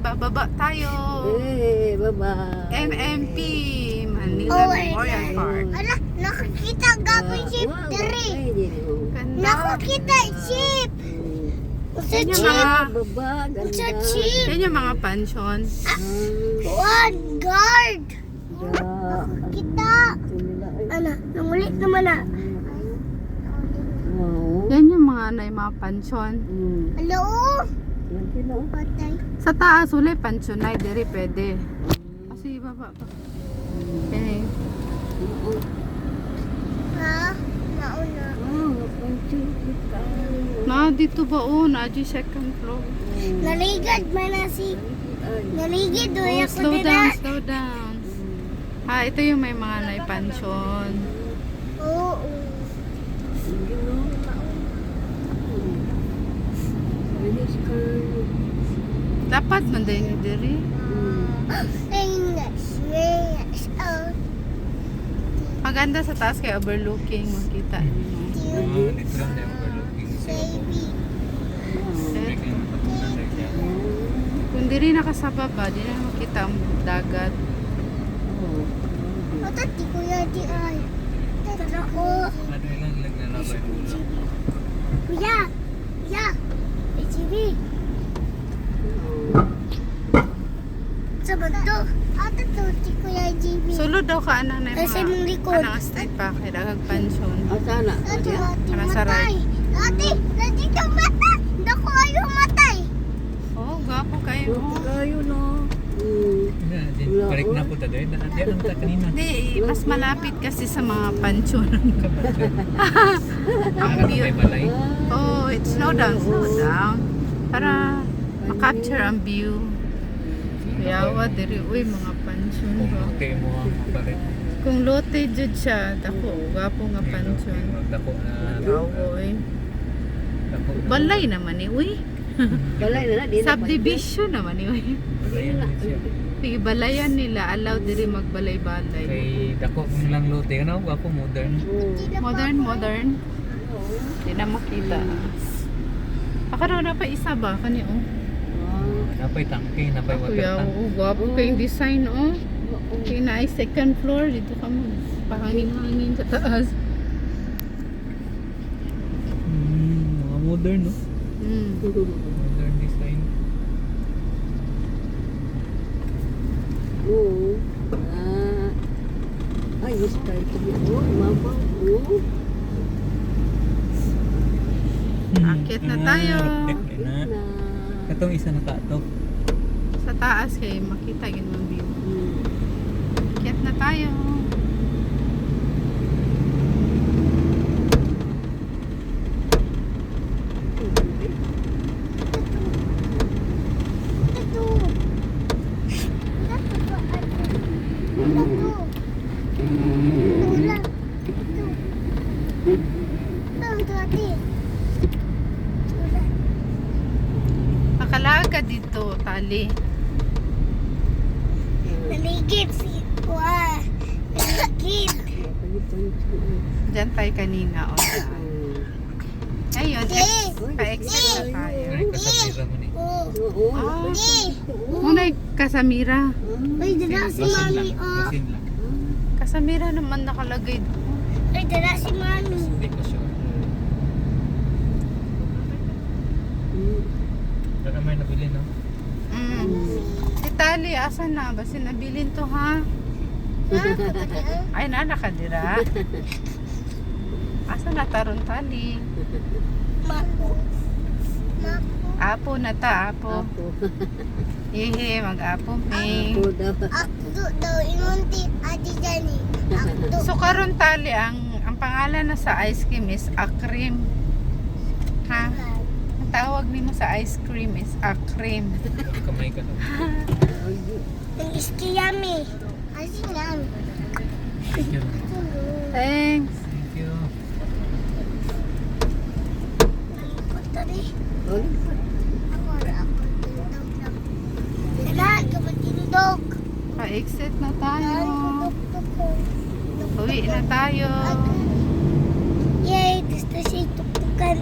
bababa tayo. Bye-bye. MMP, Manila Memorial Park. Ala, nakakita gapon jeep diri. Ganda. Nakakita jeep. Usa Yan yung jeep. mga, Baba, Usa ganda. jeep. yan yung mga pension. One guard. Da. Kita. Ana, nangulit naman na. Wow. Yan yung mga pension. Hello. Yan sila. Patay. Sa taas, uli, pension na, diri pwede. Kasi baba pa. Okay. Ha? Nauna. Na, dito ba o? Na, di second floor. Naligad man na si. Naligid doon Oh, ako slow dira. down, slow down. Ha, ito yung may mga pension. Oo. Dapat man din ni diri. English. Yes. Oh. Maganda sa taas kay overlooking, makita niyo. Dito lang tayo overlooking sa Baby. Kung diri nakasababa, di na makita ang dagat. Tati kuya di ay. Tara ko. Ano lang naglalabay mo lang. Kuya. Kuya. HB. Sa bato. Ate to si kuya HB. Sulod daw ka anang na Ay, sa imong likod. kanang street pa kay daghang pension. Sana. Ate, ate Kanang sa matay. right. Ate, nandito matay. Dako ayo matay. Oh, gwapo kayo. Kayo no. Balik na po tayo. Diyan ang ta kanina. Hindi, mas malapit kasi sa mga pension. Ang Ang view. may balay. Oh, it's slow down, slow down. Para makapture ang view. Kuyawa, diri, uy, mga pension ba? Okay mo ang balik. Kung lote jud siya, dako, gwapo nga pension. Dako na. Awoy. Dako na. Balay naman ni, uy. Balay na di na. Subdivision naman ni, uy. Balayan din siya. Sige, balayan nila, allow diri magbalay-balay. Kay dako kung lang lote. Ano? Ako modern. Modern, modern. Hindi na makita. Akaroon na pa isa ba? Kani, oh. Napay tangke. Napay water Kuya, tank. oh, gwapo kayong design, oh. Okay na ay second floor. Dito ka mo. Pahangin-hangin sa taas. Mga modern no? Mm. Modern design. Oo. Ayos tayo ito. Mama. Oo. Akit na tayo. Na. Katong isa na kato. Sa taas kay makita yun ang view. Akit na tayo. Ito. Ito pa ate. Ito. Ulan. Ito ate. Ulan. Makalaga dito, tali. Naligid si Kuya. Naligid. Diyan tayo kanina, oh. Ayun, pa-exit na tayo. Ay, kasapira mo ni. Oh. Oo. Ah, Di. muna Kasamira. Uy, dala si Mami. Oh. Basin lang. Kasamira naman nakalagay. Uy, dala si Mami. Hindi ko sure. Pero may nabili no? Mm. Si Tali, asan na? Basta nabilin to, ha? Ay, na, nakadira. Asan na taron Tali? Mako. Mako. Apo na ta, apo. Ako. Hehe, mag-apo, Ping. Ako daw. Akto daw inunti ati Jani. Akto. So, karon Tali, ang pangalan na sa ice cream is Akrim. Ha? Ang tawag nimo sa ice cream is Akrim. Kamay ka no? Ang iskiyami. Asin yan. Thank you. Thanks. Thank you. Tari. Ulit. Ako tindog lang. Dala, kapatindog. Pa-exit na tayo. Tuk-tuk. Uwi na tayo. Yay, gusto siya tuktukan.